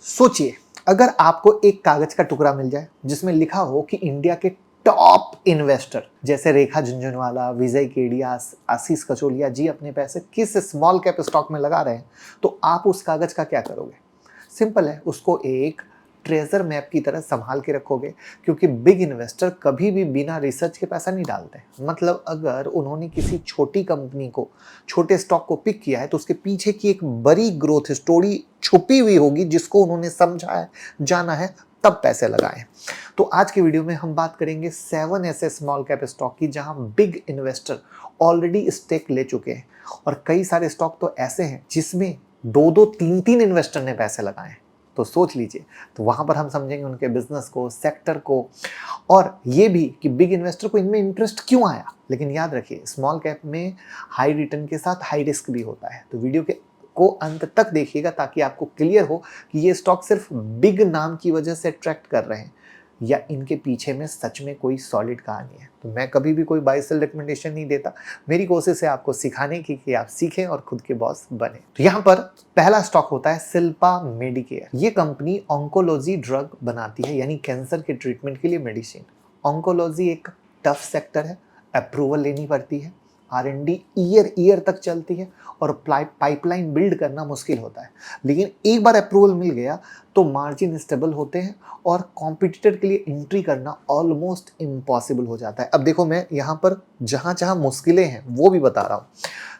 सोचिए, अगर आपको एक कागज का टुकड़ा मिल जाए जिसमें लिखा हो कि इंडिया के टॉप इन्वेस्टर जैसे रेखा झुनझुनवाला, विजय केडिया, आशीष कचोलिया जी अपने पैसे किस स्मॉल कैप स्टॉक में लगा रहे हैं, तो आप उस कागज का क्या करोगे? सिंपल है, उसको एक ट्रेजर मैप की तरह संभाल के रखोगे, क्योंकि बिग इन्वेस्टर कभी भी बिना रिसर्च के पैसा नहीं डालते। मतलब अगर उन्होंने किसी छोटी कंपनी को, छोटे स्टॉक को पिक किया है, तो उसके पीछे की एक बड़ी ग्रोथ स्टोरी छुपी हुई होगी जिसको उन्होंने समझा है, जाना है, तब पैसे लगाए। तो आज की वीडियो में हम बात करेंगे 7 ऐसे स्मॉल कैप स्टॉक की जहां बिग इन्वेस्टर ऑलरेडी स्टेक ले चुके हैं, और कई सारे स्टॉक तो ऐसे हैं जिसमें दो दो तीन तीन इन्वेस्टर ने पैसे लगाए हैं। तो सोच लीजिए, तो वहां पर हम समझेंगे उनके बिजनेस को, सेक्टर को, और ये भी कि बिग इन्वेस्टर को इनमें इंटरेस्ट क्यों आया। लेकिन याद रखिए, स्मॉल कैप में हाई रिटर्न के साथ हाई रिस्क भी होता है। तो वीडियो के को अंत तक देखिएगा ताकि आपको क्लियर हो कि ये स्टॉक सिर्फ बिग नाम की वजह से अट्रैक्ट कर रहे हैं या इनके पीछे में सच में कोई सॉलिड कहानी है। तो मैं कभी भी कोई बाय सेल रिकमेंडेशन नहीं देता। मेरी कोशिश है आपको सिखाने की कि आप सीखें और खुद के बॉस बने। तो यहाँ पर पहला स्टॉक होता है शिल्पा मेडिकेयर। ये कंपनी ऑन्कोलॉजी ड्रग बनाती है, यानी कैंसर के ट्रीटमेंट के लिए मेडिसिन। ऑन्कोलॉजी एक टफ सेक्टर है, अप्रूवल लेनी पड़ती है, R&D ईयर तक चलती है, और पाइपलाइन बिल्ड करना मुश्किल होता है। लेकिन एक बार अप्रूवल मिल गया तो मार्जिन स्टेबल होते हैं और कॉम्पिटिटर के लिए एंट्री करना ऑलमोस्ट इम्पॉसिबल हो जाता है। अब देखो, मैं यहाँ पर जहाँ जहाँ मुश्किलें हैं वो भी बता रहा हूँ।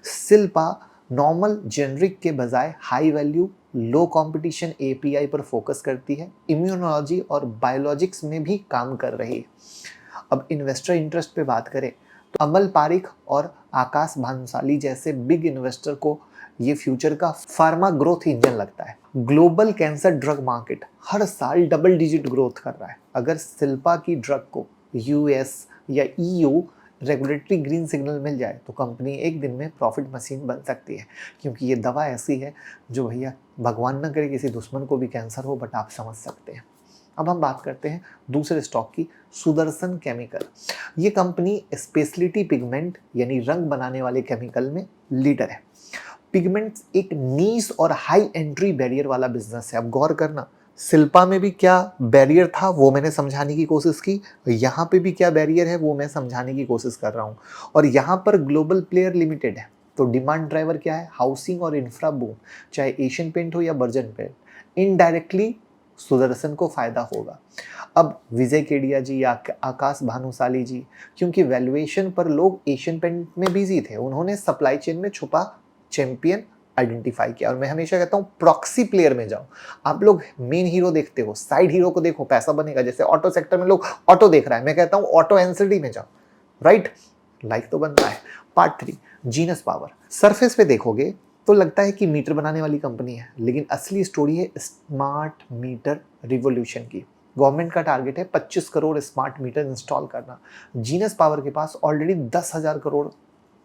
शिल्पा नॉर्मल जेनरिक के बजाय हाई वैल्यू लो कंपटीशन API पर फोकस करती है, इम्यूनोलॉजी और बायोलॉजिक्स में भी काम कर रही है। अब इन्वेस्टर इंटरेस्ट पे बात करें तो अमल पारिक और आकाश भानुशाली जैसे बिग इन्वेस्टर को ये फ्यूचर का फार्मा ग्रोथ इंजन लगता है। ग्लोबल कैंसर ड्रग मार्केट हर साल डबल डिजिट ग्रोथ कर रहा है। अगर शिल्पा की ड्रग को US या EU रेगुलेटरी ग्रीन सिग्नल मिल जाए तो कंपनी एक दिन में प्रॉफिट मशीन बन सकती है, क्योंकि ये दवा ऐसी है जो, भैया भगवान न करे किसी दुश्मन को भी कैंसर हो, बट आप समझ सकते हैं। अब हम बात करते हैं दूसरे स्टॉक की, सुदर्शन केमिकल। ये कंपनी स्पेशलिटी पिगमेंट यानी रंग बनाने वाले केमिकल में लीडर है। पिगमेंट्स एक नीश और हाई एंट्री बैरियर वाला बिजनेस है। अब गौर करना, शिल्पा में भी क्या बैरियर था वो मैंने समझाने की कोशिश की, यहाँ पे भी क्या बैरियर है वो मैं समझाने की कोशिश कर रहा हूँ। और यहाँ पर ग्लोबल प्लेयर लिमिटेड है, तो डिमांड ड्राइवर क्या है? हाउसिंग और इंफ्रा बूम, चाहे एशियन पेंट हो या बर्जन पेंट, इनडायरेक्टली सुदर्शन को फायदा होगा। अब विजय केडिया जी या आकाश भानुशाली जी, क्योंकि वैल्यूएशन पर लोग एशियन पेंट में बिजी थे, उन्होंने सप्लाई चेन में छुपा चैंपियन आइडेंटिफाई किया। और मैं हमेशा कहता हूँ प्रॉक्सी प्लेयर में जाओ। आप लोग मेन हीरो देखते हो, साइड हीरो को देखो, पैसा बनेगा। जैसे ऑटो सेक्टर में लोग ऑटो देख रहा है, मैं कहता हूँ ऑटो एनसीडी में जाओ, राइट? लाइक तो बनता है। Part 3, genus power. सरफेस पे देखोगे तो लगता है कि मीटर बनाने वाली कंपनी है, लेकिन असली स्टोरी है स्मार्ट मीटर रिवॉल्यूशन की। गवर्नमेंट का टारगेट है 25 करोड़ स्मार्ट मीटर इंस्टॉल करना। जीनस पावर के पास ऑलरेडी 10,000 करोड़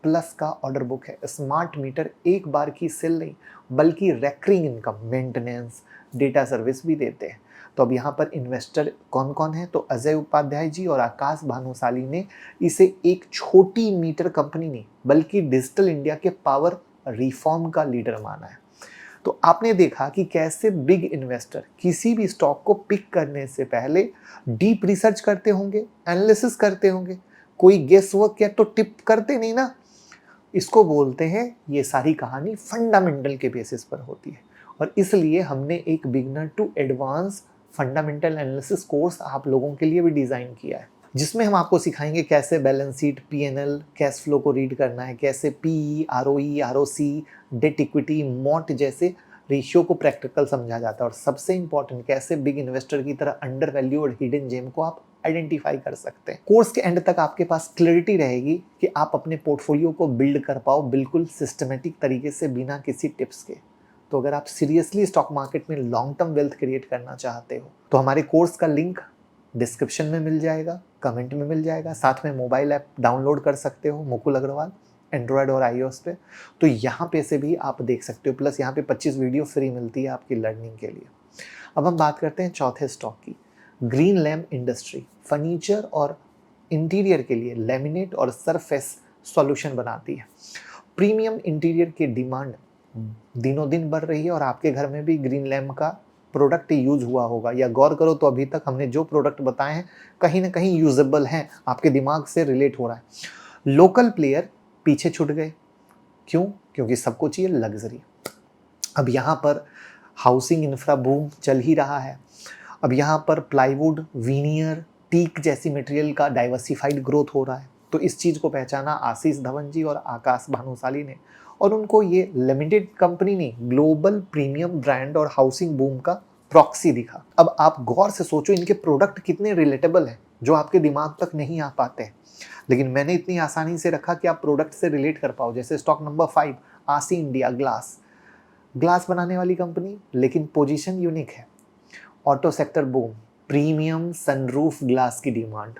प्लस का ऑर्डर बुक है। स्मार्ट मीटर एक बार की सेल नहीं, बल्कि recurring income, maintenance, data service भी देते हैं। तो अब यहाँ पर इन्वेस्टर कौन कौन है? तो अजय उपाध्याय जी और आकाश भानुशाली ने इसे एक छोटी मीटर कंपनी नहीं, बल्कि डिजिटल इंडिया के पावर रिफॉर्म का लीडर माना है। तो आपने देखा कि कैसे बिग इन्वेस्टर किसी भी स्टॉक को पिक करने से पहले डीप रिसर्च करते होंगे, एनालिसिस करते होंगे। कोई गेस वर्क या तो टिप करते नहीं ना। इसको बोलते हैं, ये सारी कहानी फंडामेंटल के बेसिस पर होती है। और इसलिए हमने एक beginner to advance fundamental analysis course आप लोगों के लिए भी डिज़ाइन किया है, जिसमें हम आपको सिखाएंगे कैसे balance sheet, P&L, cash flow को रीड करना है, कैसे PE, ROE, ROC, debt equity, moat जैसे रेशियो को प्रैक्टिकल समझा जाता है। और सबसे इंपॉर्टेंट, कैसे बिग इन्वेस्टर की तरह अंडर वैल्यू और हिडन जेम को आप आइडेंटिफाई कर सकते हैं। कोर्स के एंड तक आपके पास क्लैरिटी रहेगी कि आप अपने पोर्टफोलियो को बिल्ड कर पाओ बिल्कुल सिस्टमेटिक तरीके से, बिना किसी टिप्स के। तो अगर आप सीरियसली स्टॉक मार्केट में लॉन्ग टर्म वेल्थ क्रिएट करना चाहते हो तो हमारे कोर्स का लिंक डिस्क्रिप्शन में मिल जाएगा, कमेंट में मिल जाएगा। साथ में मोबाइल ऐप डाउनलोड कर सकते हो, मुकुल अग्रवाल, एंड्रॉयड और iOS पे। तो यहाँ पे से भी आप देख सकते हो, प्लस यहाँ पे 25 वीडियो फ्री मिलती है आपकी लर्निंग के लिए। अब हम बात करते हैं चौथे स्टॉक की, ग्रीन लैम्प इंडस्ट्री। फर्नीचर और इंटीरियर के लिए लैमिनेट और सरफेस सॉल्यूशन बनाती है। प्रीमियम इंटीरियर की डिमांड दिनों दिन बढ़ रही है और आपके घर में भी ग्रीन लैम्प का प्रोडक्ट यूज हुआ होगा, या गौर करो तो अभी तक हमने जो प्रोडक्ट बताए हैं कहीं ना कहीं यूजेबल हैं, आपके दिमाग से रिलेट हो रहा है। लोकल प्लेयर पीछे छूट गए, क्यों? क्योंकि सबको चाहिए लग्जरी। अब यहाँ पर हाउसिंग इंफ्रा बूम चल ही रहा है, अब यहाँ पर प्लाईवुड, वीनियर, टीक जैसी मटेरियल का डाइवर्सिफाइड ग्रोथ हो रहा है। तो इस चीज़ को पहचाना आशीष धवन जी और आकाश भानुशाली ने, और उनको ये लिमिटेड कंपनी नहीं, ग्लोबल प्रीमियम ब्रांड और हाउसिंग बूम का प्रॉक्सी दिखा। अब आप गौर से सोचो इनके प्रोडक्ट कितने रिलेटेबल हैं, जो आपके दिमाग तक नहीं आ पाते हैं, लेकिन मैंने इतनी आसानी से रखा कि आप प्रोडक्ट से रिलेट कर पाओ। जैसे स्टॉक नंबर 5, आसी इंडिया ग्लास, ग्लास बनाने वाली कंपनी, लेकिन पोजीशन यूनिक है। Auto sector boom, premium sunroof glass की demand.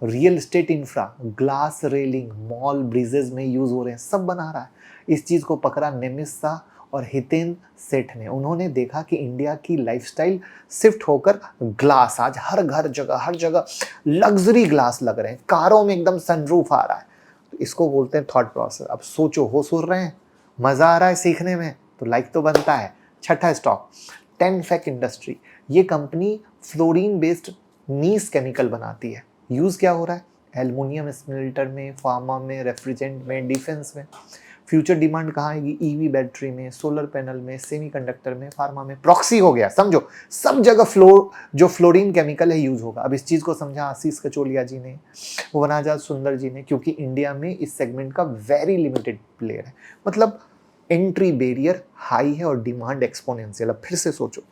Real estate infra, glass railing mall bridges में यूज हो रहे हैं, सब बना रहा है। इस चीज़ को पकड़ा नेमिस शाह और हितेन सेठ ने। उन्होंने देखा कि इंडिया की लाइफस्टाइल शिफ्ट होकर ग्लास, आज हर हर जगह लग्जरी ग्लास लग रहे हैं, कारों में एकदम सनरूफ आ रहा है। तो इसको बोलते हैं थॉट प्रोसेस। अब सोचो, हो सुन रहे हैं, मज़ा आ रहा है सीखने में, तो लाइक तो बनता है। छठा स्टॉक, टेनफेक इंडस्ट्री। ये कंपनी फ्लोरीन बेस्ड नीस केमिकल बनाती है। यूज़ क्या हो रहा है? एल्युमिनियम स्मेल्टर में, फार्मा में, रेफ्रिजरेंट में, डिफेंस में। फ्यूचर डिमांड कहाँ आएगी? ईवी बैटरी में, सोलर पैनल में, सेमीकंडक्टर में, फार्मा में। प्रॉक्सी हो गया, समझो सब जगह जो फ्लोरीन केमिकल है यूज होगा। अब इस चीज़ को समझा आशीष कचोलिया जी ने, वनाजात सुंदर जी ने, क्योंकि इंडिया में इस सेगमेंट का वेरी लिमिटेड प्लेयर है। मतलब एंट्री बैरियर हाई है और डिमांड एक्सपोनेंशियल। अब फिर से सोचो,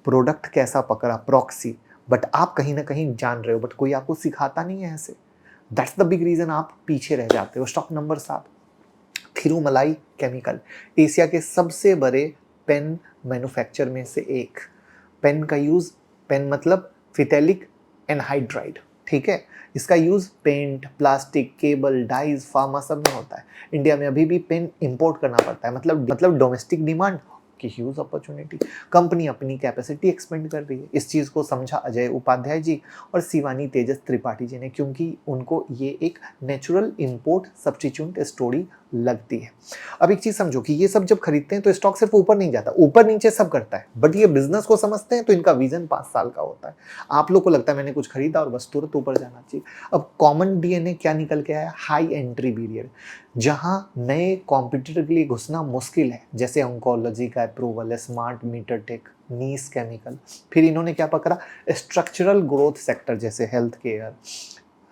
प्रोडक्ट कैसा पकड़ा? प्रॉक्सी। बट आप कहीं ना कहीं जान रहे हो, बट कोई आपको सिखाता नहीं है ऐसे। दैट्स द बिग रीजन आप पीछे रह जाते हो। Stock number 7, Thirumalai chemical, Asia के सबसे बड़े पेन मैन्युफैक्चर में से एक। पेन का यूज, पेन मतलब फिथैलिक एनहाइड्राइड, ठीक है। इसका use paint, plastic, cable, dyes, pharma सब में होता है। इंडिया में अभी भी पेन इंपोर्ट करना पड़ता है, मतलब डोमेस्टिक डिमांड की ह्यूज अपॉर्चुनिटी। कंपनी अपनी कैपेसिटी एक्सपेंड कर रही है। इस चीज़ को समझा अजय उपाध्याय जी और शिवानी तेजस त्रिपाठी जी ने, क्योंकि उनको ये एक नेचुरल इंपोर्ट सब्स्टिट्यूट स्टोरी लगती है। अब एक चीज़ समझो कि ये सब जब खरीदते हैं तो स्टॉक सिर्फ ऊपर नहीं जाता, ऊपर नीचे सब करता है, बट ये बिजनेस को समझते हैं तो इनका विजन 5 साल का होता है। आप लोग को लगता है मैंने कुछ खरीदा और बस तुरंत ऊपर जाना चाहिए। अब कॉमन डीएनए क्या निकल के आया? हाई एंट्री बैरियर, जहां नए कॉम्पिटिटर के लिए घुसना मुश्किल है, जैसे ऑन्कोलॉजी का अप्रूवल है, स्मार्ट मीटर टेक, नीस केमिकल। फिर इन्होंने क्या पकड़ा? स्ट्रक्चरल ग्रोथ सेक्टर, जैसे health care,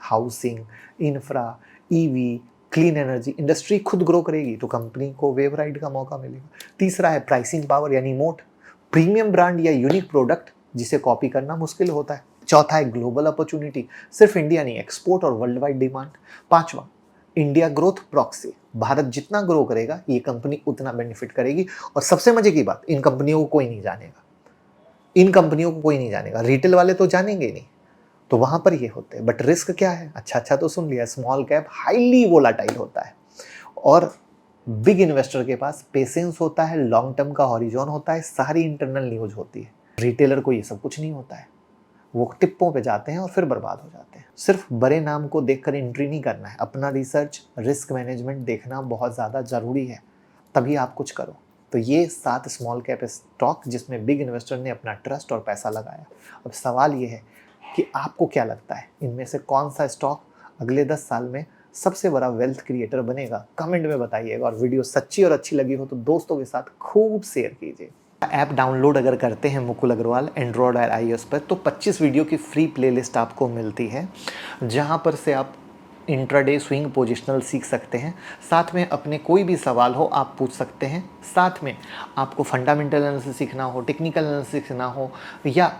housing, infra, EV, clean energy. Industry खुद ग्रो करेगी तो कंपनी को वेव राइड का मौका मिलेगा। तीसरा है प्राइसिंग पावर यानी मोट, प्रीमियम ब्रांड या यूनिक प्रोडक्ट जिसे कॉपी करना मुश्किल होता है। चौथा है ग्लोबल अपॉर्चुनिटी, सिर्फ इंडिया नहीं, एक्सपोर्ट और वर्ल्ड वाइड डिमांड। पांचवा, इंडिया ग्रोथ प्रॉक्सी, भारत जितना ग्रो करेगा ये कंपनी उतना बेनिफिट करेगी। और सबसे मजे की बात, इन कंपनियों को कोई नहीं जानेगा, इन कंपनियों को कोई नहीं जानेगा, रिटेल वाले तो जानेंगे ही नहीं, तो वहां पर ये होते हैं। बट रिस्क क्या है? अच्छा तो सुन लिया, स्मॉल कैप हाईली वोलाटाइल होता है, और बिग इन्वेस्टर के पास पेशेंस होता है, लॉन्ग टर्म का हॉरिजॉन होता है, सारी इंटरनल न्यूज होती है। रिटेलर को ये सब कुछ नहीं होता है, वो टिप्पों पे जाते हैं और फिर बर्बाद हो जाते हैं। सिर्फ बड़े नाम को देखकर एंट्री नहीं करना है, अपना रिसर्च, रिस्क मैनेजमेंट देखना बहुत ज़्यादा ज़रूरी है, तभी आप कुछ करो। तो ये 7 स्मॉल कैप स्टॉक जिसमें बिग इन्वेस्टर ने अपना ट्रस्ट और पैसा लगाया। अब सवाल ये है कि आपको क्या लगता है, इनमें से कौन सा स्टॉक अगले 10 साल में सबसे बड़ा वेल्थ क्रिएटर बनेगा? कमेंट में बताइएगा, और वीडियो सच्ची और अच्छी लगी हो तो दोस्तों के साथ खूब शेयर कीजिए। ऐप डाउनलोड अगर करते हैं मुकुल अग्रवाल एंड्रॉयड और iOS पर, तो 25 वीडियो की फ्री प्लेलिस्ट आपको मिलती है, जहां पर से आप इंट्राडे स्विंग पोजिशनल सीख सकते हैं। साथ में अपने कोई भी सवाल हो आप पूछ सकते हैं। साथ में आपको फंडामेंटल एनालिसिस सीखना हो, टेक्निकल एनालिसिस सीखना हो, या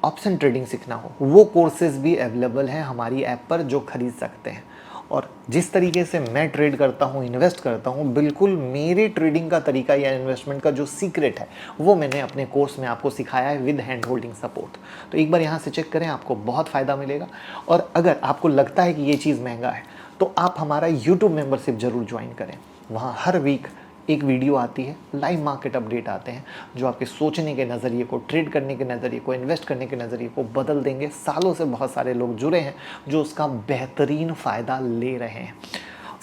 ऑप्शन ट्रेडिंग सीखना हो, वो कोर्सेज भी अवेलेबल हैं हमारी ऐप पर, जो खरीद सकते हैं। और जिस तरीके से मैं ट्रेड करता हूँ, इन्वेस्ट करता हूँ, बिल्कुल मेरे ट्रेडिंग का तरीका या इन्वेस्टमेंट का जो सीक्रेट है वो मैंने अपने कोर्स में आपको सिखाया है विद हैंड होल्डिंग सपोर्ट। तो एक बार यहाँ से चेक करें, आपको बहुत फ़ायदा मिलेगा। और अगर आपको लगता है कि ये चीज़ महंगा है तो आप हमारा यूट्यूब मेंबरशिप ज़रूर ज्वाइन करें। वहाँ हर वीक एक वीडियो आती है, लाइव मार्केट अपडेट आते हैं, जो आपके सोचने के नज़रिए को, ट्रेड करने के नज़रिए को, इन्वेस्ट करने के नज़रिए को बदल देंगे। सालों से बहुत सारे लोग जुड़े हैं जो उसका बेहतरीन फ़ायदा ले रहे हैं।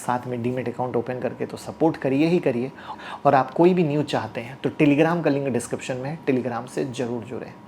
साथ में डीमेट अकाउंट ओपन करके तो सपोर्ट करिए ही करिए। और आप कोई भी न्यूज़ चाहते हैं तो टेलीग्राम का लिंक डिस्क्रिप्शन में है, टेलीग्राम से ज़रूर जुड़ें।